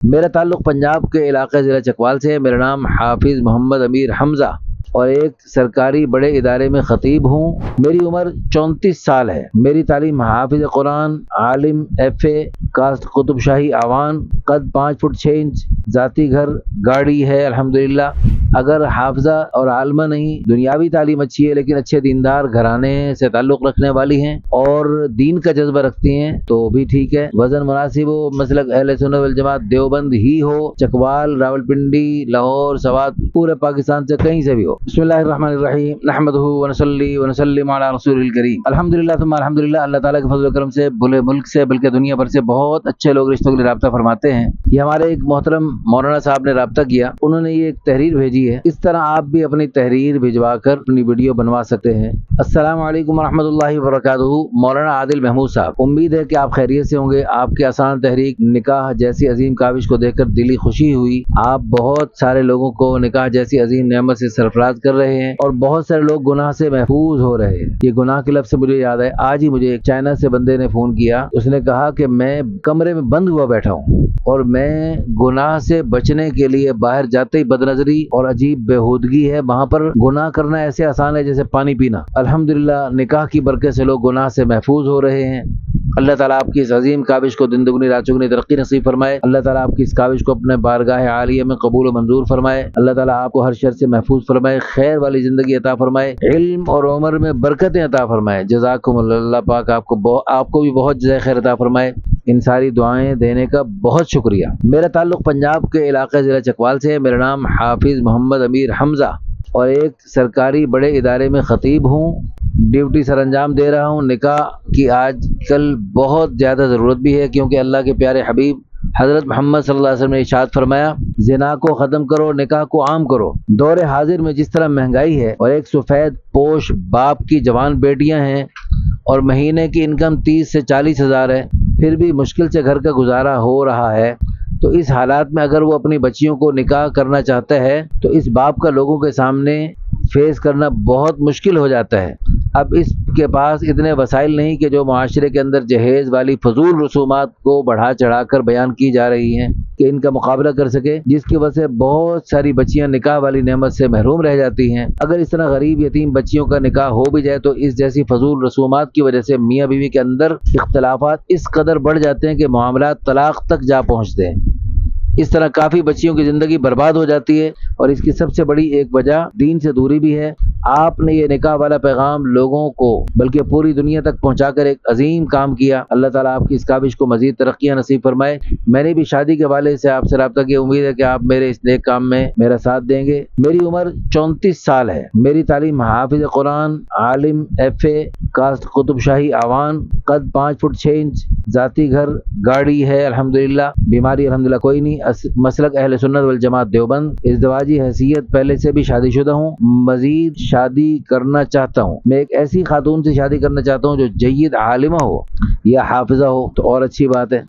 میرا تعلق پنجاب کے علاقے ضلع چکوال سے ہے۔ میرا نام حافظ محمد امیر حمزہ اور ایک سرکاری بڑے ادارے میں خطیب ہوں۔ میری عمر 34 سال ہے۔ میری تعلیم حافظ قرآن، عالم، FA، کاسٹ قطب شاہی آوان، قد 5 فٹ 6 انچ، ذاتی گھر گاڑی ہے الحمدللہ۔ اگر حافظہ اور عالمہ نہیں، دنیاوی تعلیم اچھی ہے لیکن اچھے دیندار گھرانے سے تعلق رکھنے والی ہیں اور دین کا جذبہ رکھتی ہیں تو بھی ٹھیک ہے۔ وزن مناسب ہو، مسلک اہل سنت والجماعت دیوبند ہی ہو، چکوال، راولپنڈی، لاہور، سوات، پورے پاکستان سے کہیں سے بھی ہو۔ بسم اللہ الرحمن الرحیم، نحمدہ ونصلی ونسلم علی رسول الکریم۔ الحمدللہ ثم الحمدللہ، اللہ تعالیٰ کے فضل و کرم سے بھلے ملک سے بلکہ دنیا بھر سے بہت اچھے لوگ رشتوں کے لیے رابطہ فرماتے ہیں۔ یہ ہمارے ایک محترم مولانا صاحب نے رابطہ کیا، انہوں نے یہ ایک تحریر بھیجی ہے۔ اس طرح آپ بھی اپنی تحریر بھجوا کر اپنی ویڈیو بنوا سکتے ہیں۔ السلام علیکم ورحمۃ اللہ وبرکاتہ۔ مولانا عادل محمود صاحب، امید ہے کہ آپ خیریت سے ہوں گے۔ آپ کی آسان تحریک نکاح جیسی عظیم کاوش کو دیکھ کر دلی خوشی ہوئی۔ آپ بہت سارے لوگوں کو نکاح جیسی عظیم نعمت سے سرفراز کر رہے ہیں اور بہت سارے لوگ گناہ سے محفوظ ہو رہے ہیں۔ یہ گناہ کے لفظ سے مجھے یاد ہے، آج ہی مجھے ایک چائنا سے بندے نے فون کیا، اس نے کہا کہ میں کمرے میں بند ہوا بیٹھا ہوں اور میں گناہ سے بچنے کے لیے باہر جاتے ہی بد نظری اور عجیب بےہودگی ہے، وہاں پر گناہ کرنا ایسے آسان ہے جیسے پانی پینا۔ الحمدللہ نکاح کی برکت سے لوگ گناہ سے محفوظ ہو رہے ہیں۔ اللہ تعالیٰ آپ کی اس عظیم کاوش کو دن دگنی رات چگنی ترقی نصیب فرمائے۔ اللہ تعالیٰ آپ کی اس کاوش کو اپنے بارگاہ عالیہ میں قبول و منظور فرمائے۔ اللہ تعالیٰ آپ کو ہر شر سے محفوظ فرمائے، خیر والی زندگی عطا فرمائے، علم اور عمر میں برکتیں عطا فرمائے۔ جزاکم اللہ پاک آپ کو بھی بہت جزائے خیر عطا فرمائے۔ ان ساری دعائیں دینے کا بہت شکریہ۔ میرا تعلق پنجاب کے علاقے ضلع چکوال سے ہے۔ میرا نام حافظ محمد امیر حمزہ اور ایک سرکاری بڑے ادارے میں خطیب ہوں، ڈیوٹی سر انجام دے رہا ہوں۔ نکاح کی آج کل بہت زیادہ ضرورت بھی ہے کیونکہ اللہ کے پیارے حبیب حضرت محمد صلی اللہ علیہ وسلم نے ارشاد فرمایا، زنا کو ختم کرو، نکاح کو عام کرو۔ دور حاضر میں جس طرح مہنگائی ہے اور ایک سفید پوش باپ کی جوان بیٹیاں ہیں اور مہینے کی انکم 30 سے 40 ہزار ہے، پھر بھی مشکل سے گھر کا گزارا ہو رہا ہے، تو اس حالات میں اگر وہ اپنی بچیوں کو نکاح کرنا چاہتا ہے تو اس باپ کا لوگوں کے سامنے فیس کرنا بہت مشکل ہو جاتا ہے۔ اب اس کے پاس اتنے وسائل نہیں کہ جو معاشرے کے اندر جہیز والی فضول رسومات کو بڑھا چڑھا کر بیان کی جا رہی ہیں کہ ان کا مقابلہ کر سکے، جس کی وجہ سے بہت ساری بچیاں نکاح والی نعمت سے محروم رہ جاتی ہیں۔ اگر اس طرح غریب یتیم بچیوں کا نکاح ہو بھی جائے تو اس جیسی فضول رسومات کی وجہ سے میاں بیوی کے اندر اختلافات اس قدر بڑھ جاتے ہیں کہ معاملات طلاق تک جا پہنچتے ہیں۔ اس طرح کافی بچیوں کی زندگی برباد ہو جاتی ہے اور اس کی سب سے بڑی ایک وجہ دین سے دوری بھی ہے۔ آپ نے یہ نکاح والا پیغام لوگوں کو بلکہ پوری دنیا تک پہنچا کر ایک عظیم کام کیا۔ اللہ تعالیٰ آپ کی اس کاوش کو مزید ترقیاں نصیب فرمائے۔ میں نے بھی شادی کے حوالے سے آپ سے رابطہ کیا، امید ہے کہ آپ میرے اس نیک کام میں میرا ساتھ دیں گے۔ میری عمر 34 سال ہے۔ میری تعلیم حافظ قرآن، عالم، FA، کاسٹ قطب شاہی آوان، قد 5 فٹ 6 انچ، ذاتی گھر گاڑی ہے الحمدللہ، بیماری الحمدللہ کوئی نہیں، مسلک اہل سنت والجماعت دیوبند، ازدواجی حیثیت پہلے سے بھی شادی شدہ ہوں، مزید شادی کرنا چاہتا ہوں۔ میں ایک ایسی خاتون سے شادی کرنا چاہتا ہوں جو جید عالمہ ہو یا حافظہ ہو تو اور اچھی بات ہے۔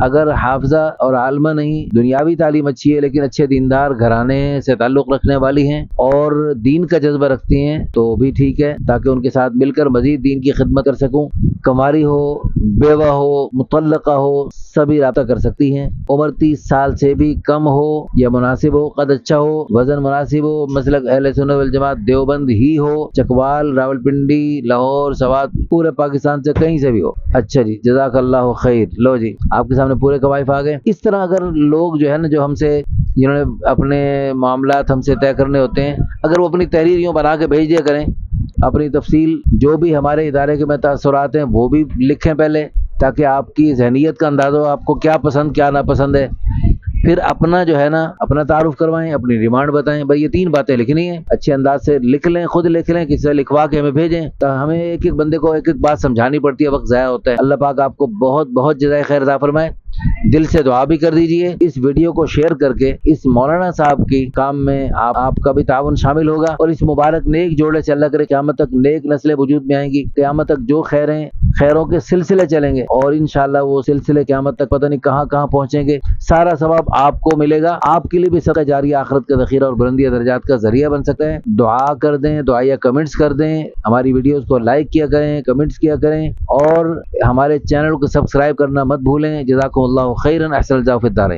اگر حافظہ اور عالمہ نہیں، دنیاوی تعلیم اچھی ہے لیکن اچھے دیندار گھرانے سے تعلق رکھنے والی ہیں اور دین کا جذبہ رکھتی ہیں تو بھی ٹھیک ہے، تاکہ ان کے ساتھ مل کر مزید دین کی خدمت کر سکوں۔ کنواری ہو، بیوہ ہو، مطلقہ ہو، سبھی رابطہ کر سکتی ہیں۔ عمر 30 سال سے بھی کم ہو یا مناسب ہو، قد اچھا ہو، وزن مناسب ہو، مسلک اہل سنت والجماعت دیوبند ہی ہو، چکوال، راولپنڈی، لاہور، سوات، پورے پاکستان سے کہیں سے بھی ہو۔ اچھا جی، جزاک اللہ خیر۔ لو جی، آپ کے سامنے پورے قوائف آ گئے۔ اس طرح اگر لوگ جو ہے نا، جو ہم سے جنہوں نے اپنے معاملات ہم سے طے کرنے ہوتے ہیں، اگر وہ اپنی تحریر یوں بنا کے بھیج دیا کریں، اپنی تفصیل جو بھی ہمارے ادارے کے میں تاثرات ہیں وہ بھی لکھیں پہلے، تاکہ آپ کی ذہنیت کا اندازہ ہو، آپ کو کیا پسند کیا ناپسند ہے۔ پھر اپنا جو ہے نا، اپنا تعارف کروائیں، اپنی ڈیمانڈ بتائیں۔ بھائی یہ 3 باتیں لکھنی ہیں، اچھے انداز سے لکھ لیں، خود لکھ لیں، کسی سے لکھوا کے ہمیں بھیجیں۔ تو ہمیں ایک ایک بندے کو ایک ایک بات سمجھانی پڑتی ہے، وقت ضائع ہوتا ہے۔ اللہ پاک آپ کو بہت بہت جزائے خیر عطا فرمائے۔ دل سے دعا بھی کر دیجئے۔ اس ویڈیو کو شیئر کر کے اس مولانا صاحب کی کام میں آپ کا بھی تعاون شامل ہوگا اور اس مبارک نیک جوڑے سے اللہ کرے قیامت تک نیک نسلیں وجود میں آئیں گی۔ قیامت تک جو خیروں کے سلسلے چلیں گے اور انشاءاللہ وہ سلسلے قیامت تک پتہ نہیں کہاں کہاں پہنچیں گے۔ سارا ثواب آپ کو ملے گا، آپ کے لیے بھی صدقہ جاریہ آخرت کا ذخیرہ اور بلندی درجات کا ذریعہ بن سکتا ہے۔ دعا کر دیں، دعائیہ کمنٹس کر دیں، ہماری ویڈیوز کو لائک کیا کریں، کمنٹس کیا کریں اور ہمارے چینل کو سبسکرائب کرنا مت بھولیں۔ جزاکم اللہ خیرا، احسن الجزاء فی الدارین۔